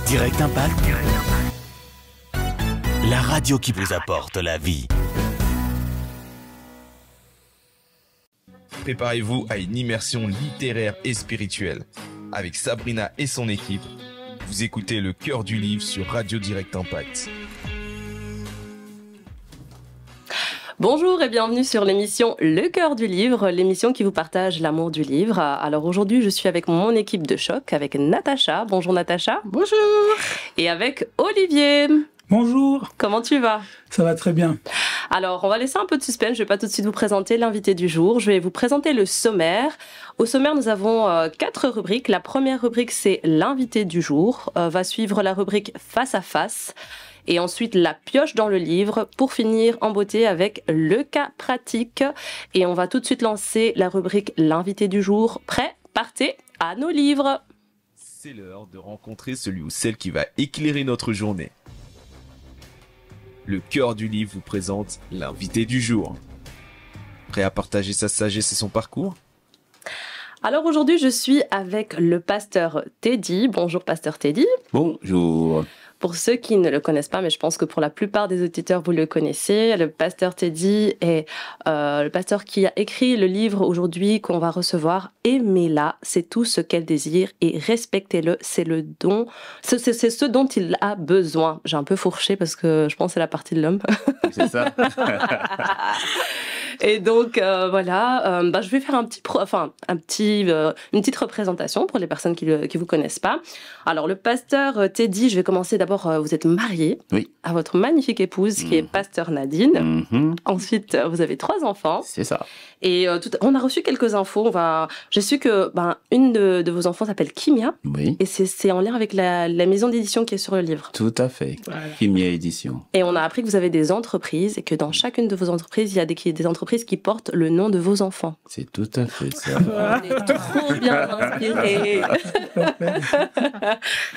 Direct Impact, la radio qui vous apporte la vie. Préparez-vous à une immersion littéraire et spirituelle. Avec Sabrina et son équipe, vous écoutez Le Cœur du Livre sur Radio Direct Impact. Bonjour et bienvenue sur l'émission Le Cœur du Livre, l'émission qui vous partage l'amour du livre. Alors aujourd'hui, je suis avec mon équipe de choc, avec Natacha. Bonjour Natacha. Bonjour. Et avec Olivier. Bonjour. Comment tu vas ? Ça va très bien. Alors, on va laisser un peu de suspense. Je vais pas tout de suite vous présenter l'invité du jour. Je vais vous présenter le sommaire. Au sommaire, nous avons 4 rubriques. La première rubrique, c'est l'invité du jour. Va suivre la rubrique Face à face. Et ensuite, la pioche dans le livre. Pour finir en beauté avec le cas pratique. Et on va tout de suite lancer la rubrique L'invité du jour. Prêt ? Partez à nos livres. C'est l'heure de rencontrer celui ou celle qui va éclairer notre journée. Le Cœur du Livre vous présente l'invité du jour. Prêt à partager sa sagesse et son parcours ? Alors aujourd'hui, je suis avec le pasteur Teddy. Bonjour pasteur Teddy. Bonjour. Pour ceux qui ne le connaissent pas, mais je pense que pour la plupart des auditeurs, vous le connaissez, le pasteur Teddy est le pasteur qui a écrit le livre aujourd'hui qu'on va recevoir. Aimez-la, c'est tout ce qu'elle désire et respectez-le, c'est le don, c'est ce dont il a besoin. J'ai un peu fourché parce que je pense que c'est la partie de l'homme. C'est ça. Et donc voilà, je vais faire une petite représentation pour les personnes qui vous connaissent pas. Alors le pasteur Teddy, je vais commencer d'abord. Vous êtes marié à votre magnifique épouse qui est pasteur Nadine. Ensuite, vous avez 3 enfants. C'est ça. Et on a reçu quelques infos. J'ai su que une de vos enfants s'appelle Kimia. Oui. Et c'est en lien avec la maison d'édition qui est sur le livre. Tout à fait. Voilà. Kimia Édition. Et on a appris que vous avez des entreprises et que dans chacune de vos entreprises, il y a des entreprises qui portent le nom de vos enfants. C'est tout à fait ça. On est trop bien inspirés.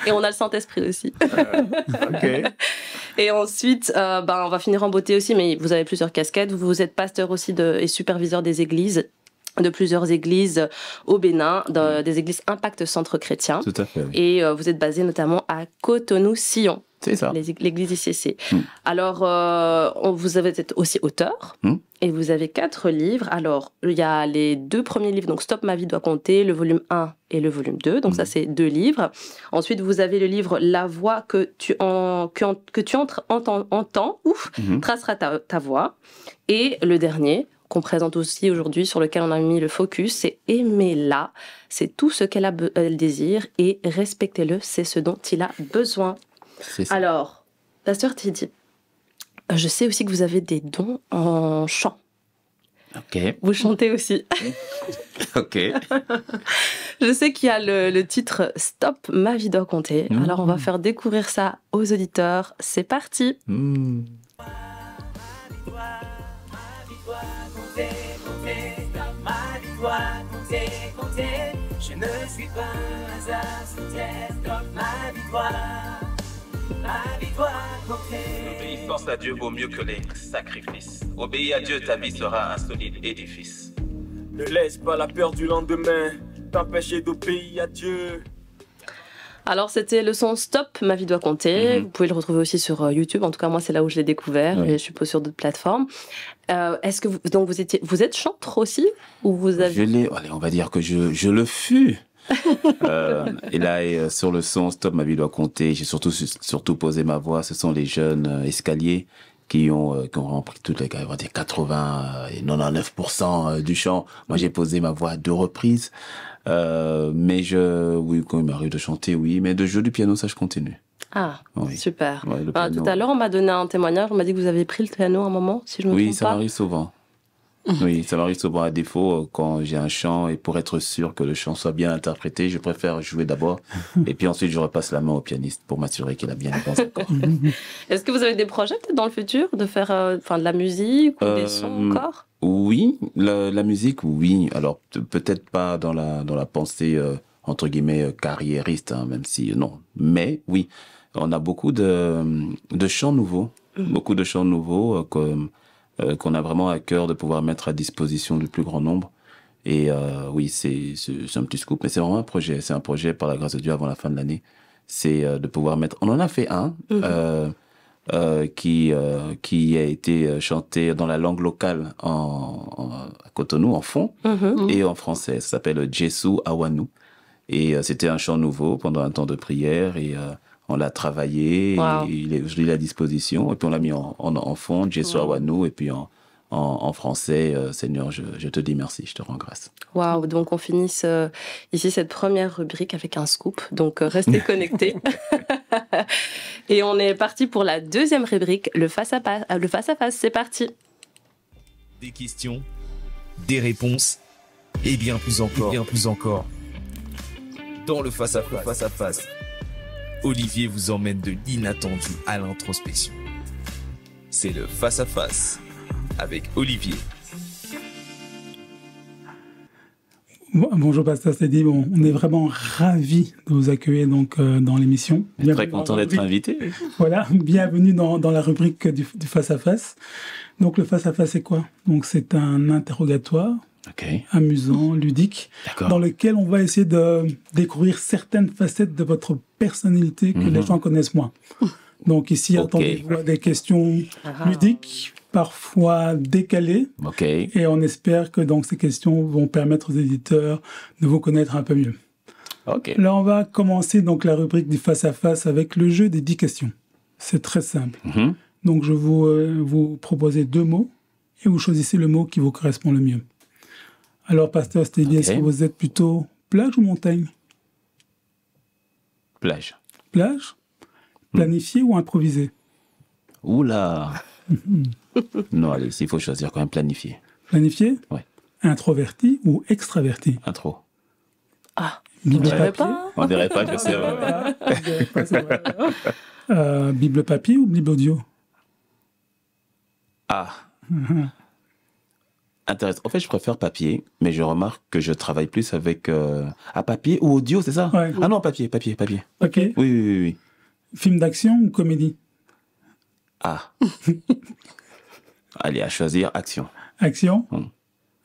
Et on a le Saint-Esprit aussi. Ok. Et ensuite, on va finir en beauté aussi, mais vous avez plusieurs casquettes. Vous êtes pasteur aussi et superviseur des églises, de plusieurs églises au Bénin, des églises Impact Centre Chrétien. Tout à fait. Oui. Et vous êtes basé notamment à Cotonou-Sillon. C'est ça. L'église ICC. Alors, vous êtes aussi auteur et vous avez 4 livres. Alors, il y a les 2 premiers livres, donc Stop, ma vie doit compter, le volume 1 et le volume 2. Donc ça, c'est 2 livres. Ensuite, vous avez le livre La voix que tu entends, tracera ta voix. Et le dernier, qu'on présente aussi aujourd'hui, sur lequel on a mis le focus, c'est Aimez-la. C'est tout ce qu'elle désire et respectez-le, c'est ce dont il a besoin. Alors, pasteur Teddy, je sais aussi que vous avez des dons en chant. Ok. Vous chantez aussi. Ok. Je sais qu'il y a le titre Stop, ma vie doit compter. Alors, on va faire découvrir ça aux auditeurs. C'est parti. Je ne suis pas un hasard, c'est stop ma victoire. Ma victoire comptée. L'obéissance à Dieu vaut mieux que les sacrifices. Obéis à Dieu, ta vie sera un solide édifice. Ne laisse pas la peur du lendemain t'empêcher d'obéir à Dieu. Alors, c'était le son Stop, ma vie doit compter. Vous pouvez le retrouver aussi sur YouTube. En tout cas, moi, c'est là où je l'ai découvert et je suppose sur d'autres plateformes. Est-ce que vous êtes chanteur aussi ou vous avez... on va dire que je le fus. Et là, sur le son Stop, ma vie doit compter, j'ai surtout posé ma voix. Ce sont les jeunes escaliers qui ont rempli toutes les 80 et 99% du chant. Moi, j'ai posé ma voix à 2 reprises. Mais quand il m'arrive de chanter, mais de jouer du piano, ça, je continue. Ah, oui. Super. Ouais, tout à l'heure, on m'a donné un témoignage, on m'a dit que vous avez pris le piano à un moment, si je me trompe pas. Oui, ça m'arrive souvent. Oui, ça m'arrive souvent à défaut quand j'ai un chant et pour être sûr que le chant soit bien interprété, je préfère jouer d'abord et puis ensuite je repasse la main au pianiste pour m'assurer qu'il a bien les bons accords. Est-ce que vous avez des projets peut-être dans le futur de faire de la musique ou des sons encore? Oui, la musique, oui. Alors peut-être pas dans la pensée entre guillemets carriériste, même si non. Mais oui, on a beaucoup de chants nouveaux, beaucoup de chants nouveaux qu'on a vraiment à cœur de pouvoir mettre à disposition du plus grand nombre. Et oui, c'est un petit scoop, mais c'est vraiment un projet. C'est un projet par la grâce de Dieu avant la fin de l'année. c'est de pouvoir mettre... On en a fait un qui a été chanté dans la langue locale à Cotonou, en fond, et en français. Ça s'appelle Jesu Awanu. Et c'était un chant nouveau pendant un temps de prière, et on l'a travaillé, Wow. et je l'ai à disposition, et puis on l'a mis en fond, Jesu Awanu, et puis en français, Seigneur, je te dis merci, je te rends grâce. Waouh, donc on finit ici cette première rubrique avec un scoop, donc restez connectés. Et on est parti pour la deuxième rubrique, le face-à-face. Le face-à-face, c'est parti. Des questions, des réponses et bien plus encore. Dans le face-à-face, Olivier vous emmène de l'inattendu à l'introspection. C'est le face-à-face avec Olivier. Bonjour Pasteur Teddy, bon, on est vraiment ravis de vous accueillir donc dans l'émission. Très content d'être invité. Voilà, bienvenue dans la rubrique du face-à-face. Donc le face-à-face c'est quoi? Donc c'est un interrogatoire Ok, amusant, ludique, d'accord. dans lequel on va essayer de découvrir certaines facettes de votre personnalité que les gens connaissent moins. Donc ici, Ok. attendez-vous à des questions ludiques, parfois décalées, Ok, et on espère que donc ces questions vont permettre aux éditeurs de vous connaître un peu mieux. ok. Là, on va commencer donc la rubrique du face-à-face avec le jeu des 10 questions. C'est très simple. Mhm. Donc je vous proposer 2 mots et vous choisissez le mot qui vous correspond le mieux. Alors, Pasteur Stélie, Ok. est-ce que vous êtes plutôt plage ou montagne? Plage. Plage? Planifié ou improvisé? Oula. Non, allez, s'il faut choisir, quand même planifier. Planifié? Ouais. Introverti ou extraverti? Intro. Bible Je dirais papier? pas. On dirait pas que c'est vrai. Bible papier ou Bible audio? Ah. Intéressant. En fait, je préfère papier, mais je remarque que je travaille plus avec à papier ou audio, c'est ça? Ouais. Ah non, papier. Ok. Oui. Film d'action ou comédie? Ah. Allez, à choisir, action. Action?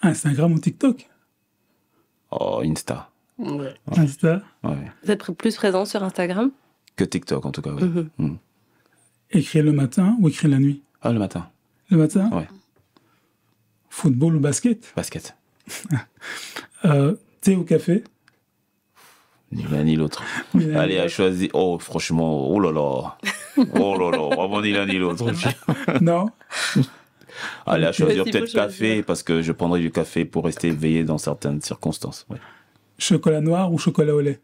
Instagram ou TikTok? Oh, Insta. Insta? Ouais. Vous êtes plus présent sur Instagram? Que TikTok, en tout cas, oui. Écrire le matin ou écrire la nuit? Ah, le matin. Le matin? Ouais. Football ou basket? Basket. Thé ou café? Ni l'un ni l'autre. Allez, à choisir. Oh, franchement, oh là là. Vraiment ni l'un ni l'autre. Non? Allez, à choisir Petit peut-être peu café, choisir. parce que je prendrai du café pour rester éveillé dans certaines circonstances. Ouais. Chocolat noir ou chocolat au lait?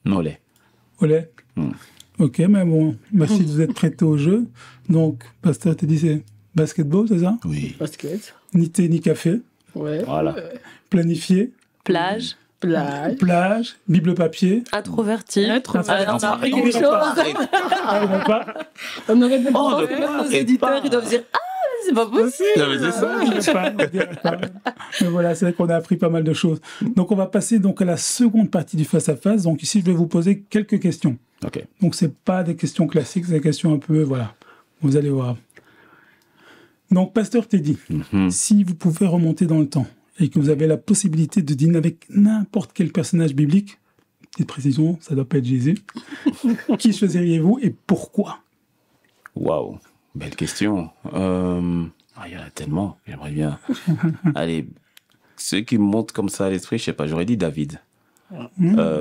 Non, lait. Au lait? Ok, mais bon, merci de vous être prêté au jeu. Donc, Pasteur t'a dit c'est basketball, c'est ça? Oui. Basket. Ni thé ni café. Ouais. Voilà. Planifié. Plage? Plage. Plage. Bible papier. Introverti? Introverti. Ah, on a appris Oh, quelque chose. Ah, on n'a pas. On aurait pu Oh, Même nos éditeurs, ils doivent dire « Ah, c'est pas possible !» Non, mais c'est ça. On dirait pas. Mais voilà, c'est vrai qu'on a appris pas mal de choses. Donc, on va passer donc à la seconde partie du face-à-face. Donc, ici, je vais vous poser quelques questions. Ok. Donc, c'est pas des questions classiques, c'est des questions un peu, voilà. Vous allez voir. Donc, Pasteur Teddy, si vous pouvez remonter dans le temps et que vous avez la possibilité de dîner avec n'importe quel personnage biblique, petite précision, ça doit pas être Jésus, qui choisiriez-vous et pourquoi? Waouh. Belle question. Il y en a tellement. J'aimerais bien. Allez, ceux qui me montent comme ça à l'esprit, je sais pas, j'aurais dit David.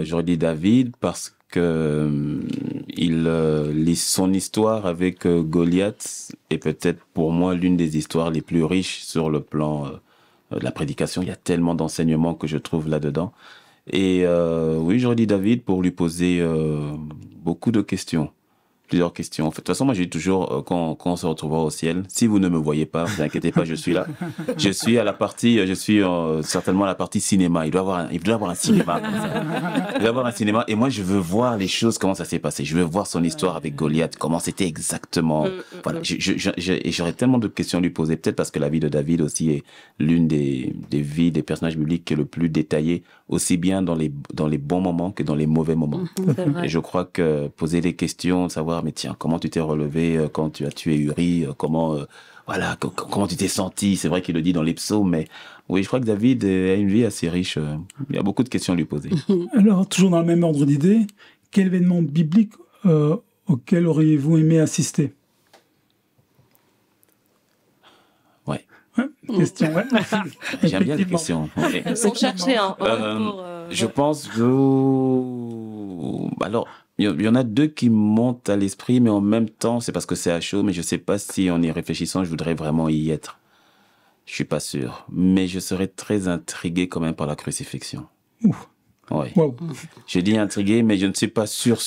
J'aurais dit David parce que son histoire avec Goliath est peut-être pour moi l'une des histoires les plus riches sur le plan de la prédication. Il y a tellement d'enseignements que je trouve là-dedans. Et oui, j'aurais dit David pour lui poser beaucoup de questions. Plusieurs questions. En fait, de toute façon, moi, je dis toujours, quand on se retrouvera au ciel, si vous ne me voyez pas, ne vous inquiétez pas, je suis là. Je suis certainement à la partie cinéma. Il doit y avoir un cinéma comme ça. Il doit y avoir un cinéma. Et moi, je veux voir les choses, comment ça s'est passé. Je veux voir son histoire avec Goliath, comment c'était exactement. Voilà. Et j'aurais tellement de questions à lui poser. Peut-être parce que la vie de David aussi est l'une des vies des personnages bibliques qui est le plus détaillée, aussi bien dans les bons moments que dans les mauvais moments. C'est vrai. Et je crois que poser des questions, savoir, mais tiens, comment tu t'es relevé quand tu as tué Uri, comment tu t'es senti, c'est vrai qu'il le dit dans les psaumes, mais oui, je crois que David a une vie assez riche. Il y a beaucoup de questions à lui poser. Alors, toujours dans le même ordre d'idée, quel événement biblique auquel auriez-vous aimé assister? Ouais. Question, ouais. J'aime bien les Effectivement. questions. Ouais. Elles sont cherchées, hein. Je pense alors, il y en a deux qui montent à l'esprit, mais en même temps, c'est parce que c'est à chaud, mais je sais pas si en y réfléchissant, je voudrais vraiment y être. Je suis pas sûr. Mais je serais très intrigué quand même par la crucifixion. Ouf. Ouais. Wow. Je dis intrigué, mais je ne suis pas sûr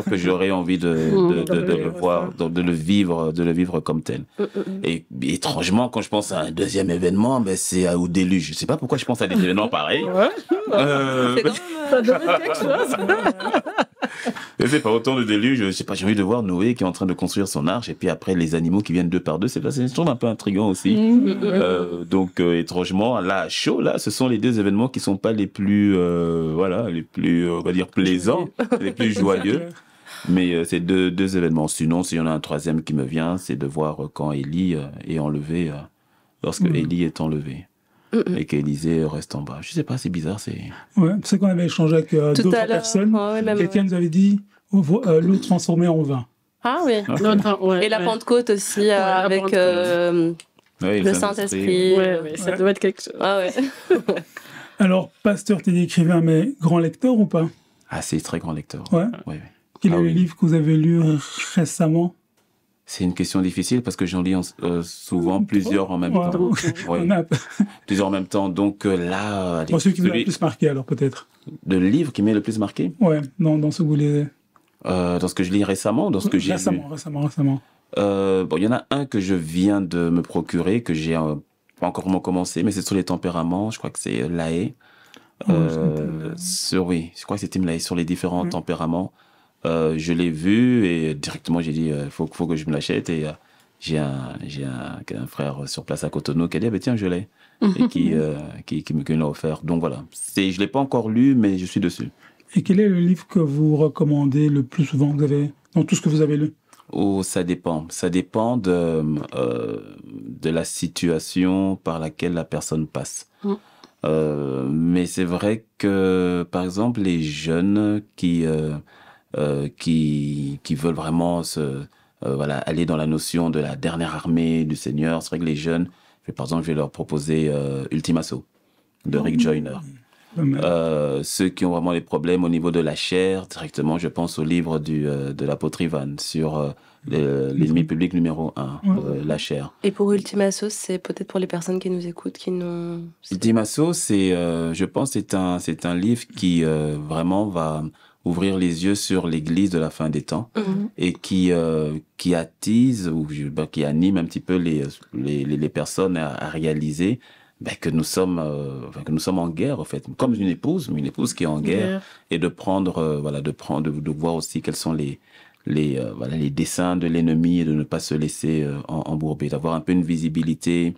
que j'aurais envie de le voir, de le vivre comme tel. Et étrangement, quand je pense à un deuxième événement, ben c'est au déluge. Je sais pas pourquoi je pense à des événements pareils. Ouais. C'est quand même, Ça devait être quelque chose. Mais c'est pas autant de déluge. Je sais pas, j'ai envie de voir Noé qui est en train de construire son arche et puis après les animaux qui viennent deux par deux. Je trouve un peu intriguant aussi. Donc étrangement, là, chaud, là, ce sont les deux événements qui sont pas les plus, les plus, on va dire, plaisants, les plus joyeux. Mais c'est deux événements. Sinon, s'il y en a un troisième qui me vient, c'est de voir quand Élie est enlevé, lorsque Élie est enlevé. Et qu'Élisée reste en bas. Je sais pas, c'est bizarre, c'est... Ouais, c'est qu'on avait échangé avec d'autres personnes. Quelqu'un nous avait dit l'eau transformée en vin. Ah oui. Et la Pentecôte aussi, avec le Saint-Esprit. Ouais, ça doit être quelque chose. Ah ouais. Alors, pasteur, t'es écrivain, mais grand lecteur ou pas? Ah, c'est très grand lecteur. Ouais. Ouais. Quel est le livre que vous avez lu récemment? C'est une question difficile parce que j'en lis souvent plusieurs en même temps. Ouais. Plusieurs en même temps. Donc là... Celui qui m'a le plus marqué, alors, peut-être. Le livre qui m'a le plus marqué? Ouais, dans ce que vous lisez. Dans ce que je lis récemment ou dans ce que j'ai lu? Récemment. Il y en a un que je viens de me procurer, que j'ai pas encore commencé, mais c'est sur les tempéraments. Je crois que c'est Lahaye. Oui, je crois que c'est Tim Lahaye, sur les différents tempéraments. Je l'ai vu et directement j'ai dit faut que je me l'achète et j'ai un frère sur place à Cotonou qui a dit tiens je l'ai et qui me l'a offert. Donc voilà, je l'ai pas encore lu mais je suis dessus. Et quel est le livre que vous recommandez le plus souvent dans tout ce que vous avez lu? Oh, ça dépend de la situation par laquelle la personne passe. Mais c'est vrai que par exemple les jeunes qui veulent vraiment aller dans la notion de la dernière armée du Seigneur. C'est vrai que les jeunes, par exemple, je vais leur proposer Ultima Thule de Rick Joyner. Ceux qui ont vraiment des problèmes au niveau de la chair, directement, je pense au livre de l'apôtre Ivan sur l'ennemi public numéro 1, la chair. Et pour Ultima Thule, c'est peut-être pour les personnes qui nous écoutent, qui n'ont... Ultima Thule, je pense, c'est un livre qui vraiment va ouvrir les yeux sur l'Église de la fin des temps et qui attise ou qui anime un petit peu les personnes à réaliser que nous sommes en guerre en fait, comme une épouse qui est en guerre et de voir aussi quels sont les desseins de l'ennemi et de ne pas se laisser embourber, d'avoir un peu une visibilité,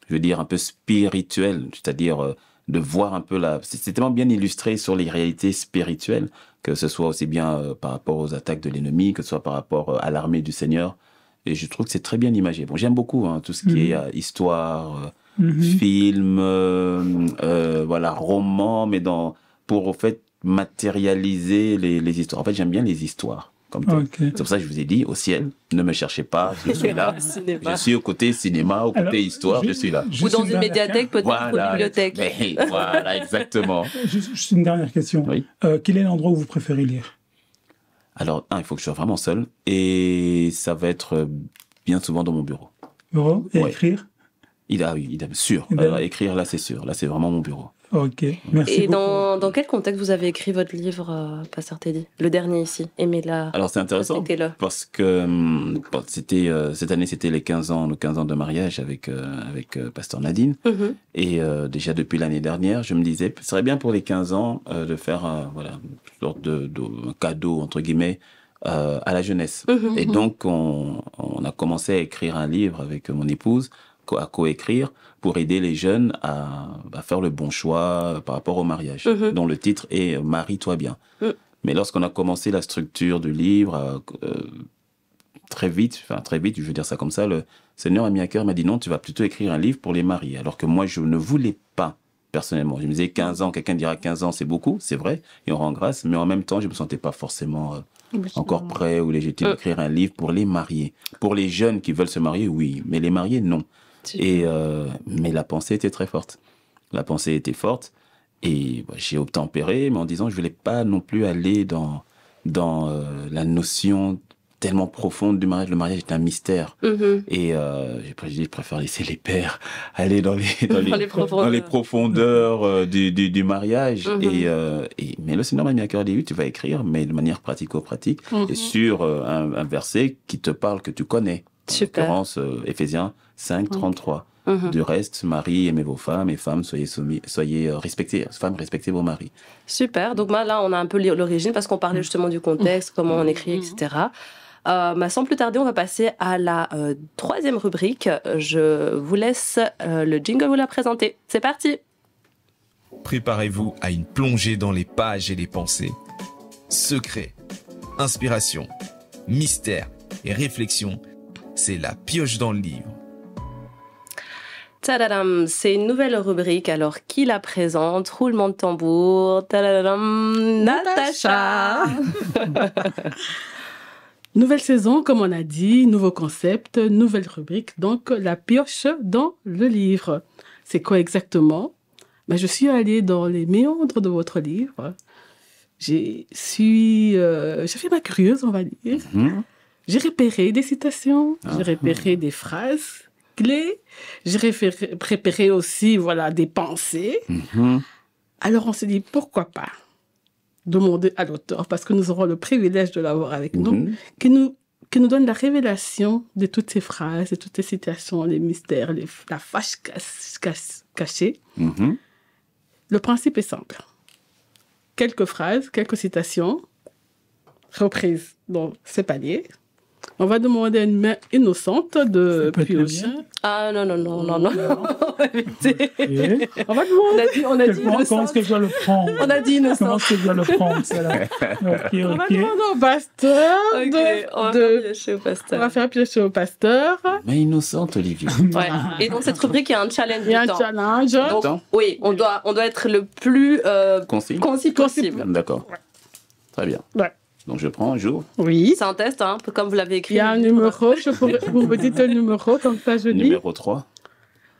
je veux dire un peu spirituelle, c'est-à-dire de voir un peu c'est tellement bien illustré sur les réalités spirituelles, que ce soit aussi bien par rapport aux attaques de l'ennemi, que ce soit par rapport à l'armée du Seigneur. Et je trouve que c'est très bien imagé. Bon, j'aime beaucoup tout ce qui est histoire, film, roman, mais pour au fait matérialiser les histoires. En fait, j'aime bien les histoires. C'est pour ça que je vous ai dit, au ciel, ne me cherchez pas, je suis là. Je suis au côté cinéma, au côté histoire, je suis là. Ou dans une médiathèque, peut-être, ou une bibliothèque. Voilà, exactement. Juste une dernière question. Oui. Quel est l'endroit où vous préférez lire? Alors, il faut que je sois vraiment seul, et ça va être bien souvent dans mon bureau. Bureau? Et écrire? Sûr. Écrire, là, c'est sûr. Là, c'est vraiment mon bureau. Ok, merci. Et dans quel contexte vous avez écrit votre livre, Pasteur Teddy? Le dernier ici, Aimez-la. Alors c'est intéressant parce que cette année c'était les 15 ans de mariage avec Pasteur Nadine. Et déjà depuis l'année dernière, je me disais ce serait bien pour les 15 ans de faire une sorte de cadeau entre guillemets à la jeunesse. Et donc on a commencé à écrire un livre avec mon épouse, à coécrire pour aider les jeunes à faire le bon choix par rapport au mariage, dont le titre est « Marie-toi bien ». Mais lorsqu'on a commencé la structure du livre, très vite, je veux dire ça comme ça, le Seigneur a mis à cœur, m'a dit non, tu vas plutôt écrire un livre pour les maris. Alors que moi, je ne voulais pas personnellement. Je me disais 15 ans, quelqu'un dira 15 ans, c'est beaucoup, c'est vrai, et on rend grâce, mais en même temps, je me sentais pas forcément encore prêt ou légitime d'écrire un livre pour les mariés. Pour les jeunes qui veulent se marier, oui, mais les mariés, non. Et, mais la pensée était très forte. La pensée était forte, et j'ai obtempéré, mais en disant, je voulais pas non plus aller dans la notion tellement profonde du mariage. Le mariage est un mystère. Et je préfère laisser les pères aller dans les profondeurs du mariage. Mais le Seigneur m'a mis à cœur, tu vas écrire, mais de manière pratico-pratique, et sur un verset qui te parle, que tu connais. Super. En l'occurrence, Éphésiens 5, 33. Du reste, Marie, aimez vos femmes, et femmes, soyez respectées. Femmes, respectez vos maris. Super. Donc là, on a un peu l'origine, parce qu'on parlait justement du contexte, comment on écrit, etc. Sans plus tarder, on va passer à la troisième rubrique. Je vous laisse le jingle vous la présenter. C'est parti. Préparez-vous à une plongée dans les pages et les pensées. Secret, inspiration, mystère et réflexion, c'est la pioche dans le livre. Tadadam, c'est une nouvelle rubrique. Alors, qui la présente? Roulement de tambour. Tadadam, Natacha. Nouvelle saison, comme on a dit, nouveau concept, nouvelle rubrique. Donc, la pioche dans le livre. C'est quoi exactement? Je suis allée dans les méandres de votre livre. J'ai fait ma curieuse, on va dire. J'ai repéré des citations, j'ai repéré des phrases clés, j'ai repéré aussi des pensées. Alors on s'est dit, pourquoi pas demander à l'auteur, parce que nous aurons le privilège de l'avoir avec nous, qui nous donne la révélation de toutes ces phrases, de toutes ces citations, les mystères, la fâche cachée. Le principe est simple. Quelques phrases, quelques citations reprises dans ce panier. On va demander à une main innocente de piocher. Ah non. On va demander. On a dit Comment est-ce que je dois le prendre? On a dit innocent. Comment est-ce que je dois le prendre, celle-là? On va demander au pasteur on va faire piocher au pasteur. Mais innocente, Olivier. Ouais. Et dans cette rubrique, il y a un challenge Il y a du un temps. challenge. Donc, oui, on doit être le plus concis possible. D'accord. Très bien. Ouais. Donc je prends, j'ouvre. Oui. C'est un test, hein, comme vous l'avez écrit. Il y a un numéro, vous me dites un numéro, comme ça je dis. Numéro 3.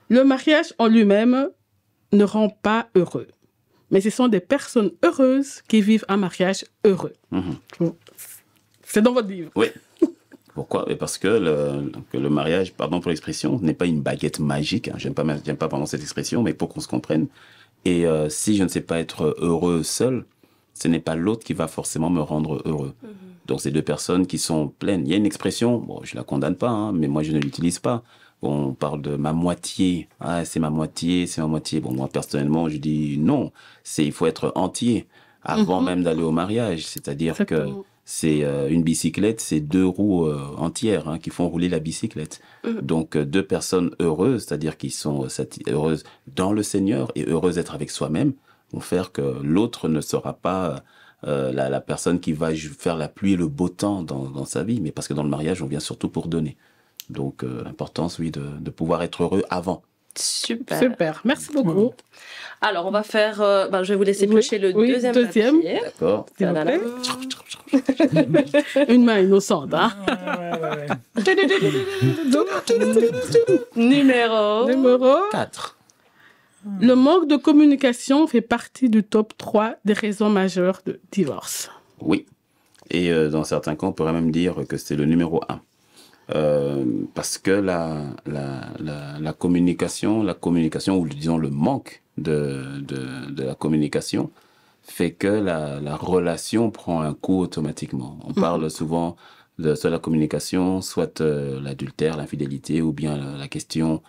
Le mariage en lui-même ne rend pas heureux. Mais ce sont des personnes heureuses qui vivent un mariage heureux. C'est dans votre livre. Oui. Pourquoi? Parce que le mariage, pardon pour l'expression, n'est pas une baguette magique. J'aime pas pardon cette expression, mais pour qu'on se comprenne. Et si je ne sais pas être heureux seul, ce n'est pas l'autre qui va forcément me rendre heureux. Donc, c'est deux personnes qui sont pleines. Il y a une expression, bon, je la condamne pas, mais moi, je ne l'utilise pas. On parle de ma moitié. Ah, c'est ma moitié, c'est ma moitié. Bon, moi, personnellement, je dis non. Il faut être entier avant même d'aller au mariage. C'est-à-dire que c'est une bicyclette, c'est 2 roues entières qui font rouler la bicyclette. Donc, 2 personnes heureuses, c'est-à-dire qui sont heureuses dans le Seigneur et heureuses d'être avec soi-même, vont faire que l'autre ne sera pas la personne qui va faire la pluie et le beau temps dans sa vie, mais parce que dans le mariage, on vient surtout pour donner. Donc, l'importance, oui, de pouvoir être heureux avant. Super. Merci beaucoup. Alors, on va faire... je vais vous laisser piocher le deuxième papier. D'accord. S'il vous plaît. Une main innocente, hein. Numéro 4. Le manque de communication fait partie du top 3 des raisons majeures de divorce. Oui. Et dans certains cas, on pourrait même dire que c'est le numéro 1. Parce que la communication, ou disons le manque de la communication, fait que la relation prend un coup automatiquement. On parle souvent de soit la communication, soit l'adultère, l'infidélité, ou bien la question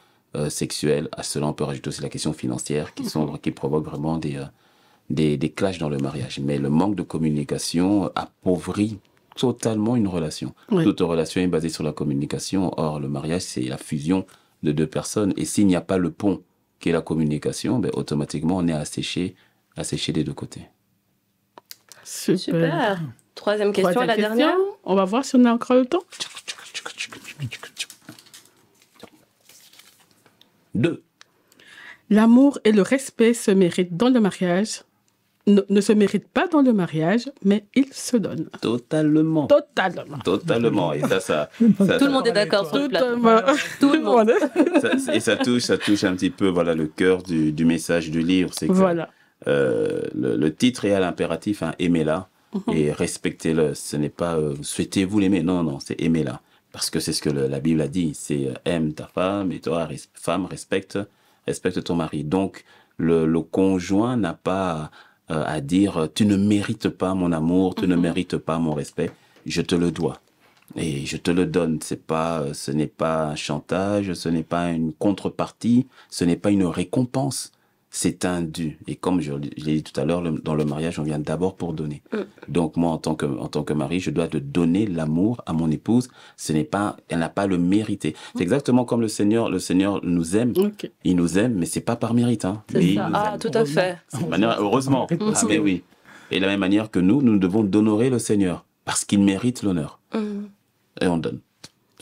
sexuelle. À cela, on peut rajouter aussi la question financière, qui provoque vraiment des clashs dans le mariage. Mais le manque de communication appauvrit totalement une relation. Oui. Toute relation est basée sur la communication. Or, le mariage, c'est la fusion de 2 personnes. Et s'il n'y a pas le pont qui est la communication, automatiquement, on est asséché des 2 côtés. Super. Troisième question, la dernière. On va voir si on a encore le temps. 2. L'amour et le respect se méritent dans le mariage, ne se méritent pas dans le mariage, mais ils se donnent. Totalement. Totalement. Et ça Tout le monde est d'accord sur le plateau. Tout le monde. Et ça touche un petit peu, voilà, le cœur du message du livre. C'est que, Voilà. le titre est à l'impératif, hein, aimez-la et respectez-le. Ce n'est pas souhaitez-vous l'aimer. Non, c'est aimez-la. Parce que c'est ce que la Bible a dit. C'est aime ta femme et toi, femme, respecte ton mari. Donc, le conjoint n'a pas à dire tu ne mérites pas mon amour, tu ne mérites pas mon respect. Je te le dois. Et je te le donne. Ce n'est pas un chantage, ce n'est pas une contrepartie, ce n'est pas une récompense. C'est un dû. Et comme je l'ai dit tout à l'heure, dans le mariage, on vient d'abord pour donner. Donc moi, en tant que mari, je dois te donner l'amour à mon épouse. Elle n'a pas le mérité. C'est exactement comme le Seigneur nous aime. Ok. Il nous aime, mais c'est pas par mérite. Hein. C'est Mais ça. il nous Ah, aime. tout à fait. Heureusement. Ah, mais oui. Et de la même manière que nous devons d'honorer le Seigneur parce qu'il mérite l'honneur. Et on donne.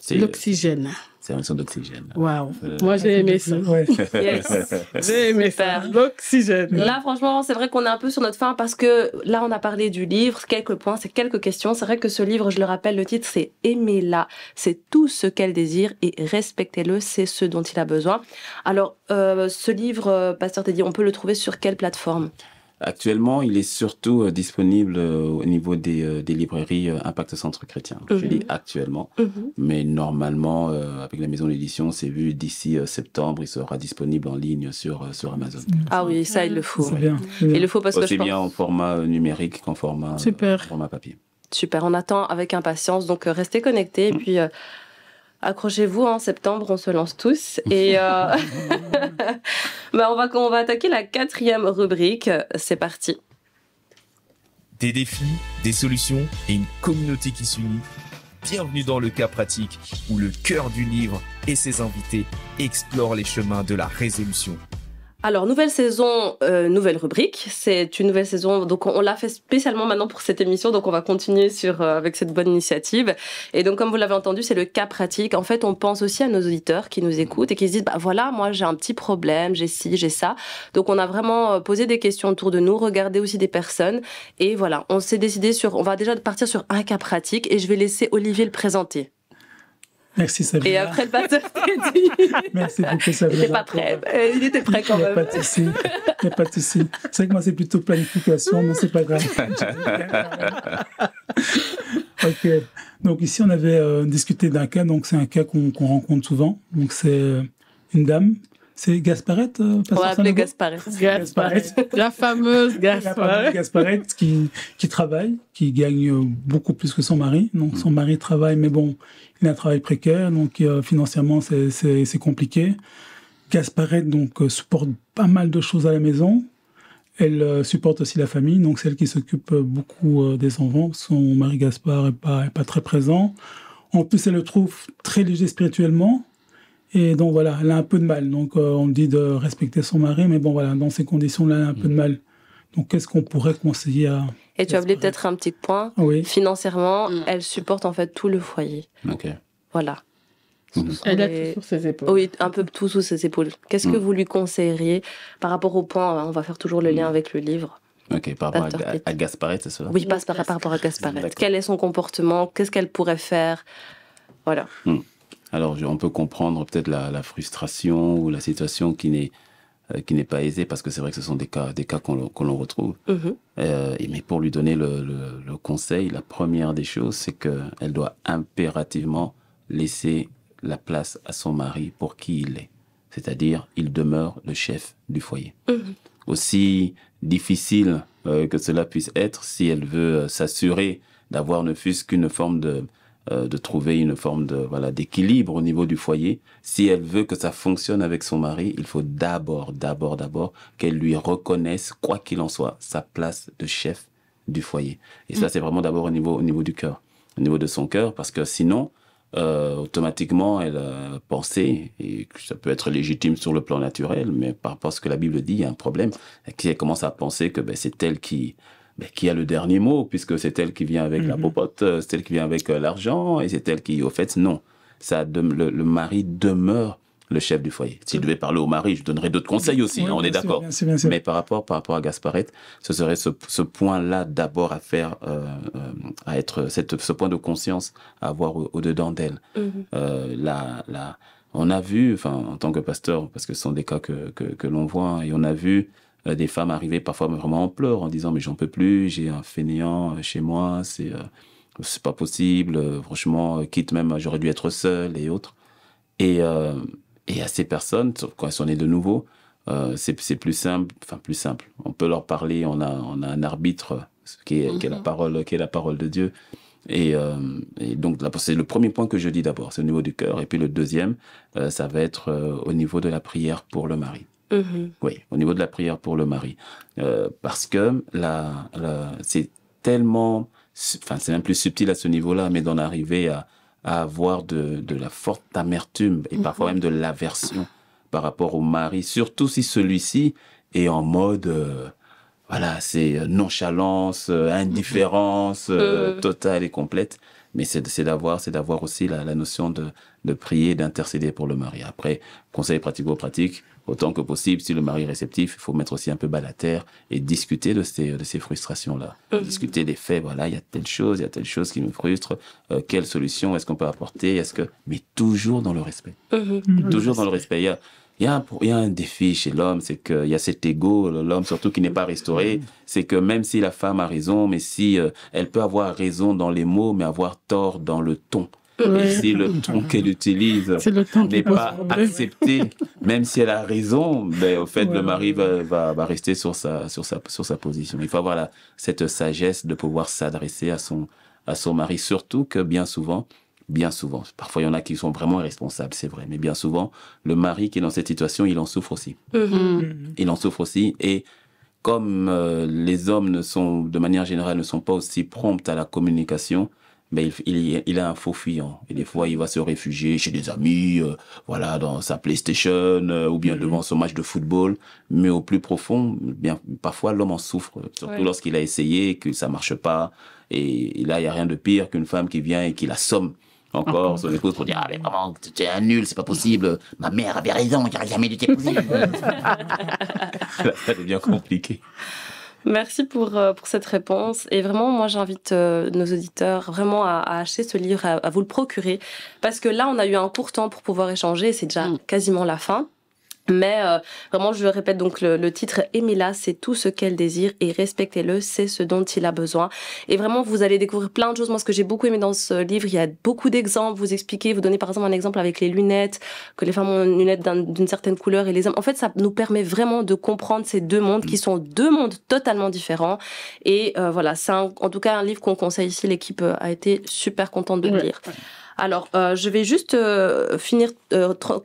C'est L'oxygène. c'est une sorte d'oxygène. Waouh. Moi, j'ai aimé ça. Ouais. Yes. J'ai aimé ça. Super. L'oxygène. Là, franchement, c'est vrai qu'on est un peu sur notre fin parce que là, on a parlé du livre, quelques points, c'est quelques questions. C'est vrai que ce livre, je le rappelle, le titre, c'est Aimez-la. C'est tout ce qu'elle désire et respectez-le, c'est ce dont il a besoin. Alors, ce livre, Pasteur Teddy, on peut le trouver sur quelle plateforme? Actuellement, il est surtout disponible au niveau des librairies Impact Centre Chrétien. Je dis actuellement, mais normalement, avec la maison d'édition, c'est vu d'ici septembre, il sera disponible en ligne sur Amazon. Ah oui, ça, il le faut. C'est bien. Il le faut parce que Aussi je pense... bien en format numérique qu'en format papier. Super, on attend avec impatience, donc restez connectés et puis accrochez-vous, en septembre on se lance tous et on va attaquer la 4e rubrique, c'est parti. Des défis, des solutions et une communauté qui s'unit. Bienvenue dans le cas pratique où le cœur du livre et ses invités explorent les chemins de la résolution. Alors, nouvelle saison, nouvelle rubrique. C'est une nouvelle saison, donc on l'a fait spécialement maintenant pour cette émission, donc on va continuer avec cette bonne initiative. Et donc, comme vous l'avez entendu, c'est le cas pratique. En fait, on pense aussi à nos auditeurs qui nous écoutent et qui se disent, bah voilà, moi j'ai un petit problème, j'ai ci, j'ai ça. Donc, on a vraiment posé des questions autour de nous, regardé aussi des personnes. Et voilà, on s'est décidé on va déjà partir sur un cas pratique et je vais laisser Olivier le présenter. Merci Sabrina. Et après le pasteur Teddy. Merci beaucoup Sabrina. Il n'était pas prêt. Il était prêt quand même. Il n'y a pas de souci. Il n'y a pas de souci. C'est vrai que moi, c'est plutôt planification, mais c'est pas grave. Ok. Donc ici, on avait discuté d'un cas. Donc c'est un cas qu'on rencontre souvent. Donc c'est une dame. C'est Gasparette, On va appeler Gasparette. La fameuse Gasparette. Gasparette qui travaille, qui gagne beaucoup plus que son mari. Donc son mari travaille, mais bon, il a un travail précaire, donc financièrement c'est compliqué. Gasparette donc supporte pas mal de choses à la maison. Elle supporte aussi la famille, donc c'est elle qui s'occupe beaucoup des enfants. Son mari Gaspard est pas très présent. En plus, elle le trouve très léger spirituellement. Et donc voilà, elle a un peu de mal. Donc on dit de respecter son mari, mais bon voilà, dans ces conditions-là, elle a un peu de mal. Donc qu'est-ce qu'on pourrait conseiller à... Et tu as oublié peut-être un petit point. Oui. Financièrement, elle supporte en fait tout le foyer. Ok. Voilà. Elle a tout sur ses épaules. Oui, un peu tout sous ses épaules. Qu'est-ce que vous lui conseilleriez par rapport au point, on va faire toujours le lien avec le livre. Ok, par rapport à Gasparette, c'est ça? Oui, par rapport à Gasparette. D'accord. Quel est son comportement? Qu'est-ce qu'elle pourrait faire? Voilà. Alors, on peut comprendre peut-être la frustration ou la situation qui n'est pas aisée, parce que c'est vrai que ce sont des cas qu'on retrouve. Mais pour lui donner le conseil, la première des choses, c'est qu'elle doit impérativement laisser la place à son mari pour qui il est. C'est-à-dire, il demeure le chef du foyer. Aussi difficile que cela puisse être, si elle veut s'assurer d'avoir ne fût-ce qu'une forme de trouver une forme d'équilibre au niveau du foyer. Si elle veut que ça fonctionne avec son mari, il faut d'abord qu'elle lui reconnaisse, quoi qu'il en soit, sa place de chef du foyer. Et ça, c'est vraiment d'abord au niveau du cœur, au niveau de son cœur, parce que sinon, automatiquement, elle a pensé, et ça peut être légitime sur le plan naturel, mais par rapport à ce que la Bible dit, il y a un problème, elle commence à penser que c'est elle qui a le dernier mot, puisque c'est elle qui vient avec la popote, c'est elle qui vient avec l'argent, et c'est elle qui, au fait, non. Le mari demeure le chef du foyer. S'il devait parler au mari, je donnerais d'autres conseils aussi, Oui, on est bien sûr, d'accord. bien sûr, bien sûr. Mais par rapport à Gasparette, ce serait ce point-là d'abord à faire, à être ce point de conscience à avoir au-dedans d'elle. On a vu, enfin, en tant que pasteur, parce que ce sont des cas que l'on voit, hein, et on a vu des femmes arriver parfois vraiment en pleurs, en disant mais j'en peux plus, j'ai un fainéant chez moi, c'est pas possible, franchement, quitte même, j'aurais dû être seule et autres. Et à ces personnes, quand elles sont nées de nouveau, c'est plus simple. On peut leur parler, on a un arbitre qui est la parole de Dieu. Et donc, là, c'est le premier point que je dis d'abord, c'est au niveau du cœur. Et puis le deuxième, ça va être au niveau de la prière pour le mari. Oui, au niveau de la prière pour le mari. Parce que c'est tellement... Enfin, c'est même plus subtil à ce niveau-là, mais d'en arriver à avoir de la forte amertume et parfois même de l'aversion par rapport au mari, surtout si celui-ci est en mode... voilà, c'est nonchalance, indifférence totale et complète. Mais c'est d'avoir aussi la notion de prier, d'intercéder pour le mari. Après, conseil pratico-pratique, autant que possible, si le mari est réceptif, il faut mettre aussi un peu bas la terre et discuter de ces frustrations-là. Discuter des faits, voilà, il y a telle chose qui me frustre, quelle solution est-ce qu'on peut apporter, mais toujours dans le respect. Toujours dans le respect. Il y a un défi chez l'homme, c'est qu'il y a cet ego, l'homme surtout qui n'est pas restauré, c'est que même si la femme a raison, mais si elle peut avoir raison dans les mots, mais avoir tort dans le ton. Et si le ton qu'elle utilise n'est pas accepté, même si elle a raison, ben, au fait, le mari va rester sur sa position. Il faut avoir cette sagesse de pouvoir s'adresser à son mari, surtout que bien souvent, parfois il y en a qui sont vraiment irresponsables, c'est vrai, mais bien souvent, le mari qui est dans cette situation, il en souffre aussi. Il en souffre aussi, et comme les hommes de manière générale, ne sont pas aussi prompts à la communication, mais il a un faux fuyant. Et des fois, il va se réfugier chez des amis, voilà, dans sa PlayStation, ou bien devant son match de football. Mais au plus profond, bien, parfois, l'homme en souffre, surtout lorsqu'il a essayé, que ça marche pas. Et là, il n'y a rien de pire qu'une femme qui vient et qui l'assomme encore son épouse pour dire ah mais vraiment tu es un nul, c'est pas possible, ma mère avait raison, il n'y aurait jamais dû t'épouser. Ça devient compliqué. Merci pour cette réponse. Et vraiment, moi, j'invite nos auditeurs vraiment à acheter ce livre, à vous le procurer. Parce que là, on a eu un court temps pour pouvoir échanger. C'est déjà quasiment la fin. Mais vraiment, je répète donc le titre, Aimez-la, c'est tout ce qu'elle désire et respectez-le, c'est ce dont il a besoin. Et vraiment, vous allez découvrir plein de choses. Moi, ce que j'ai beaucoup aimé dans ce livre, il y a beaucoup d'exemples. Vous expliquez, vous donnez par exemple un exemple avec les lunettes, que les femmes ont une lunette d'une certaine couleur et les hommes. En fait, ça nous permet vraiment de comprendre ces deux mondes qui sont deux mondes totalement différents. Et voilà, c'est en tout cas un livre qu'on conseille ici. L'équipe a été super contente de le lire. Alors, je vais juste finir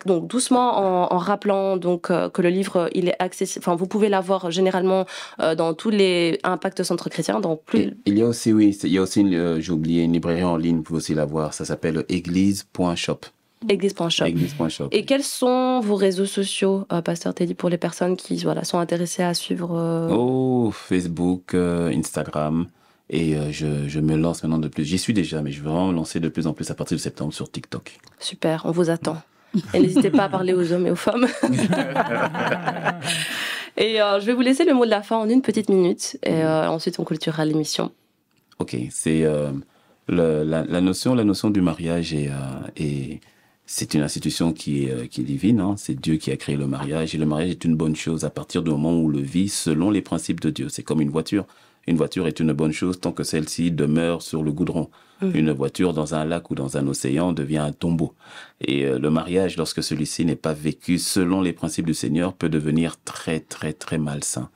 donc doucement en rappelant donc que le livre il est accessible. Enfin, vous pouvez l'avoir généralement dans tous les Impact Centre Chrétien. Donc il y a aussi j'ai oublié une librairie en ligne. Vous pouvez aussi la voir. Ça s'appelle église.shop. Église.shop. Et quels sont vos réseaux sociaux, Pasteur Teddy, pour les personnes qui sont intéressées à suivre Facebook, Instagram. Et je me lance maintenant de plus. J'y suis déjà, mais je vais vraiment me lancer de plus en plus à partir de septembre sur TikTok. Super, on vous attend. Et n'hésitez pas à parler aux hommes et aux femmes. Et je vais vous laisser le mot de la fin en 1 petite minute. Et ensuite, on clôturera l'émission. Ok, c'est la notion du mariage et c'est une institution qui est divine. Hein. C'est Dieu qui a créé le mariage. Et le mariage est une bonne chose à partir du moment où on le vit selon les principes de Dieu. C'est comme une voiture. Une voiture est une bonne chose tant que celle-ci demeure sur le goudron. Une voiture dans un lac ou dans un océan devient un tombeau. Et le mariage, lorsque celui-ci n'est pas vécu selon les principes du Seigneur, peut devenir très, très, très malsain.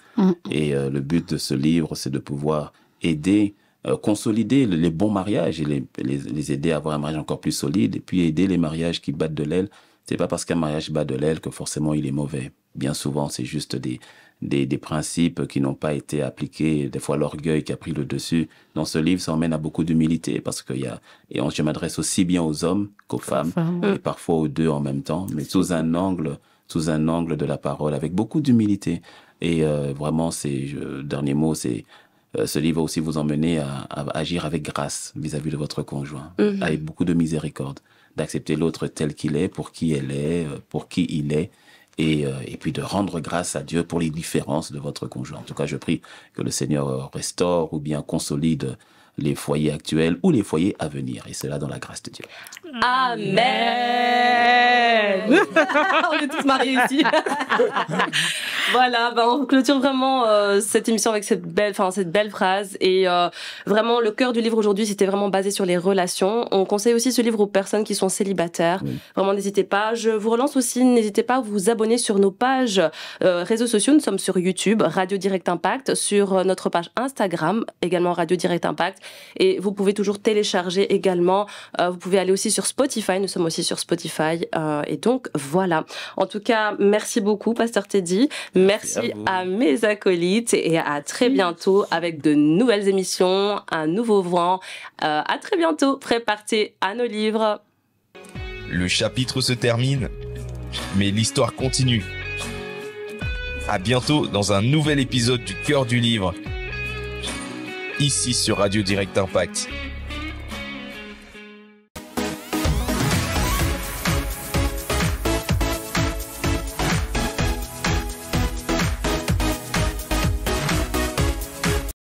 Et le but de ce livre, c'est de pouvoir aider, consolider les bons mariages et les aider à avoir un mariage encore plus solide et puis aider les mariages qui battent de l'aile. C'est pas parce qu'un mariage bat de l'aile que forcément il est mauvais. Bien souvent, c'est juste des principes qui n'ont pas été appliqués, des fois l'orgueil qui a pris le dessus. Dans ce livre, ça emmène à beaucoup d'humilité parce je m'adresse aussi bien aux hommes qu'aux femmes et parfois aux deux en même temps, mais sous un angle de la parole avec beaucoup d'humilité. Et vraiment, dernier mot, ce livre va aussi vous emmener à agir avec grâce vis-à-vis de votre conjoint, avec beaucoup de miséricorde. d'accepter l'autre tel qu'il est, pour qui elle est, pour qui il est, et puis de rendre grâce à Dieu pour les différences de votre conjoint. En tout cas, je prie que le Seigneur restaure ou bien consolide les foyers actuels ou les foyers à venir, et cela dans la grâce de Dieu. Amen. On est tous mariés ici. Voilà, on clôture vraiment cette émission avec cette belle phrase. Et vraiment, le cœur du livre aujourd'hui, c'était vraiment basé sur les relations. On conseille aussi ce livre aux personnes qui sont célibataires. Oui. Vraiment, n'hésitez pas. Je vous relance aussi, n'hésitez pas à vous abonner sur nos pages réseaux sociaux. Nous sommes sur YouTube, Radio Direct Impact, sur notre page Instagram, également Radio Direct Impact. Et vous pouvez toujours télécharger également. Vous pouvez aller aussi sur Spotify. Nous sommes aussi sur Spotify. Et donc, voilà. En tout cas, merci beaucoup, Pasteur Teddy. Merci à mes acolytes et à très bientôt avec de nouvelles émissions, un nouveau vent. À très bientôt. Préparez à nos livres. Le chapitre se termine, mais l'histoire continue. À bientôt dans un nouvel épisode du Cœur du Livre, ici sur Radio Direct Impact.